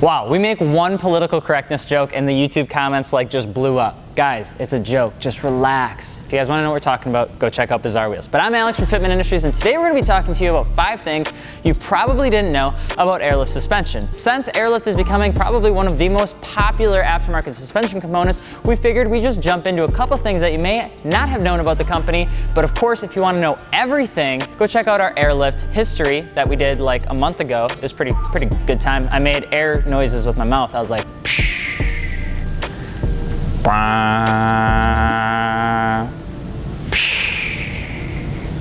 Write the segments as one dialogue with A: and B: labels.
A: Wow, we make one political correctness joke and the YouTube comments like just blew up. Guys, it's a joke, just relax. If you guys wanna know what we're talking about, go check out Bizarre Wheels. But I'm Alex from Fitment Industries, and today we're gonna be talking to you about 5 things you probably didn't know about Airlift suspension. Since Airlift is becoming probably one of the most popular aftermarket suspension components, we figured we'd just jump into a couple things that you may not have known about the company. But of course, if you wanna know everything, go check out our Airlift history that we did like a month ago. It was pretty good time. I made air noises with my mouth. I was like, psh.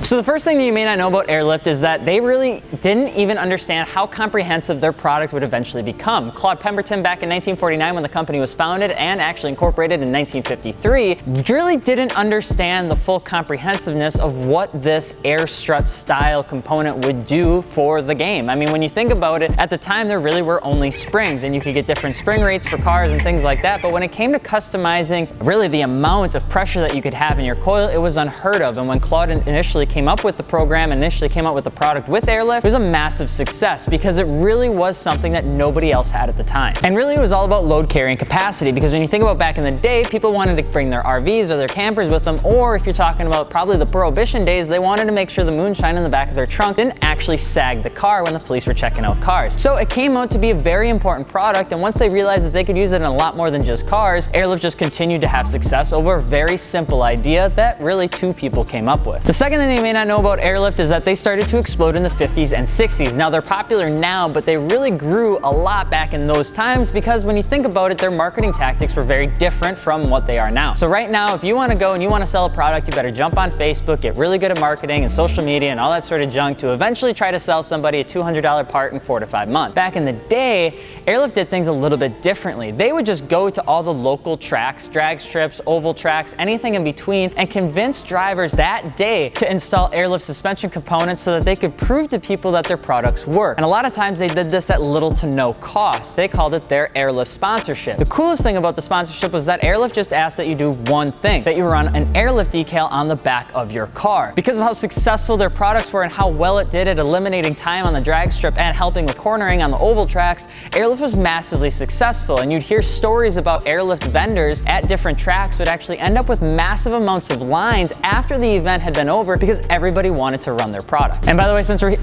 A: So the first thing that you may not know about Airlift is that they really didn't even understand how comprehensive their product would eventually become. Claude Pemberton back in 1949 when the company was founded and actually incorporated in 1953 really didn't understand the full comprehensiveness of what this air strut style component would do for the game. I mean, when you think about it, at the time there really were only springs and you could get different spring rates for cars and things like that, but when it came to customizing really the amount of pressure that you could have in your coil, it was unheard of. And when Claude initially came up with the program, initially came up with the product with Airlift, it was a massive success because it really was something that nobody else had at the time. And really it was all about load carrying capacity, because when you think about back in the day, people wanted to bring their RVs or their campers with them, or if you're talking about probably the Prohibition days, they wanted to make sure the moonshine in the back of their trunk didn't actually sag the car when the police were checking out cars. So it came out to be a very important product, and once they realized that they could use it in a lot more than just cars, Airlift just continued to have success over a very simple idea that really 2 people came up with. The second thing that you may not know about Airlift is that they started to explode in the 50s and 60s. Now they're popular now, but they really grew a lot back in those times because when you think about it, their marketing tactics were very different from what they are now. So right now, if you want to go and you want to sell a product, you better jump on Facebook, get really good at marketing and social media and all that sort of junk to eventually try to sell somebody a $200 part in 4 to 5 months. Back in the day, Airlift did things a little bit differently. They would just go to all the local tracks, drag strips, oval tracks, anything in between, and convince drivers that day to install Airlift suspension components so that they could prove to people that their products work. And a lot of times they did this at little to no cost. They called it their Airlift sponsorship. The coolest thing about the sponsorship was that Airlift just asked that you do one thing, that you run an Airlift decal on the back of your car. Because of how successful their products were and how well it did at eliminating time on the drag strip and helping with cornering on the oval tracks, Airlift was massively successful. And you'd hear stories about Airlift vendors at different tracks would actually end up with massive amounts of lines after the event had been over because everybody wanted to run their product. And by the way, since we're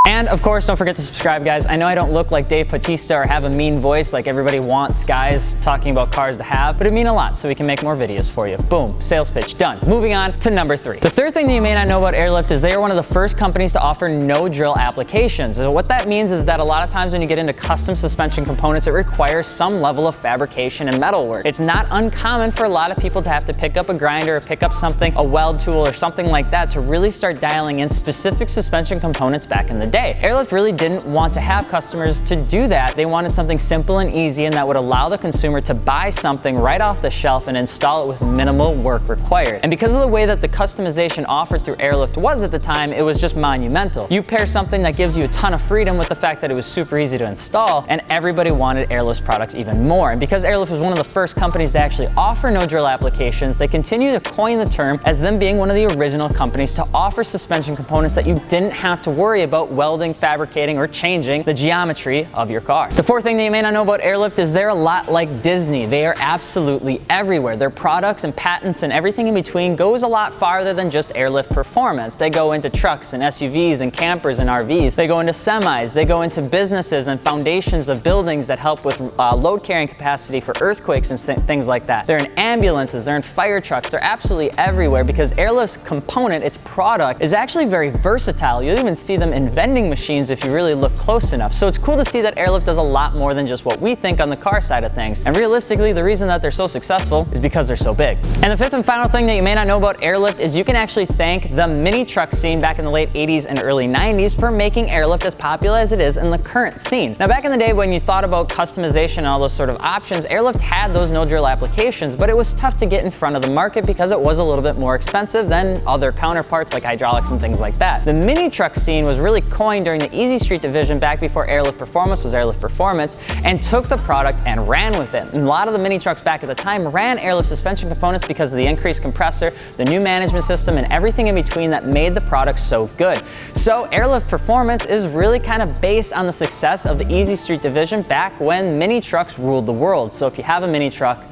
A: and of course, don't forget to subscribe, guys. I know I don't look like Dave Bautista or have a mean voice like everybody wants guys talking about cars to have, but it means a lot so we can make more videos for you. Boom, sales pitch done. Moving on to number 3. The third thing that you may not know about Airlift is they are one of the first companies to offer no drill applications. So what that means is that a lot of times when you get into custom suspension components, it requires some level of fabrication and metal work. It's not uncommon for a lot of people to have to pick up a grinder or pick up something, a weld tool or something like that to really start dialing in specific suspension components back in the day. Airlift really didn't want to have customers to do that. They wanted something simple and easy and that would allow the consumer to buy something right off the shelf and install it with minimal work required. And because of the way that the customization offered through Airlift was at the time, it was just monumental. You pair something that gives you a ton of freedom with the fact that it was super easy to install, and everybody wanted Airlift's products even more. And because Airlift was one of the first companies to actually offer no drill applications, they continue to coin the term as them being one of the original companies to offer suspension components that you didn't have to worry about welding, fabricating, or changing the geometry of your car. The fourth thing that you may not know about Airlift is they're a lot like Disney. They are absolutely everywhere. Their products and patents and everything in between goes a lot farther than just Airlift performance. They go into trucks and SUVs and campers and RVs. They go into semis. They go into businesses and foundations of buildings that help with load carrying capacity for earthquakes and things like that. They're in ambulances. They're in fire trucks. They're absolutely everywhere because Airlift's component, its product, is actually very versatile. You'll even see them in vending machines if you really look close enough. So it's cool to see that Airlift does a lot more than just what we think on the car side of things. And realistically, the reason that they're so successful is because they're so big. And the fifth and final thing that you may not know about Airlift is you can actually thank the mini truck scene back in the late 80s and early 90s for making Airlift as popular as it is in the current scene. Now, back in the day when you thought about customization and all those sort of options, Airlift had those no drill applications, but it was tough to get in front of the market because it was a little bit more expensive than other counterparts like hydraulics and things like that. The mini truck scene was really coined during the Easy Street division back before Airlift Performance was Airlift Performance, and took the product and ran with it. And a lot of the mini trucks back at the time ran Airlift suspension components because of the increased compressor, the new management system, and everything in between that made the product so good. So Airlift Performance is really kind of based on the success of the Easy Street division back when mini trucks ruled the world. So if you have a mini truck,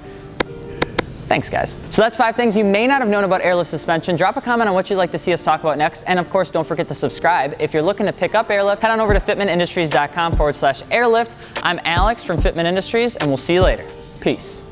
A: thanks guys. So that's 5 things you may not have known about Airlift suspension. Drop a comment on what you'd like to see us talk about next. And of course, don't forget to subscribe. If you're looking to pick up Airlift, head on over to fitmentindustries.com/Airlift. I'm Alex from Fitment Industries, and we'll see you later. Peace.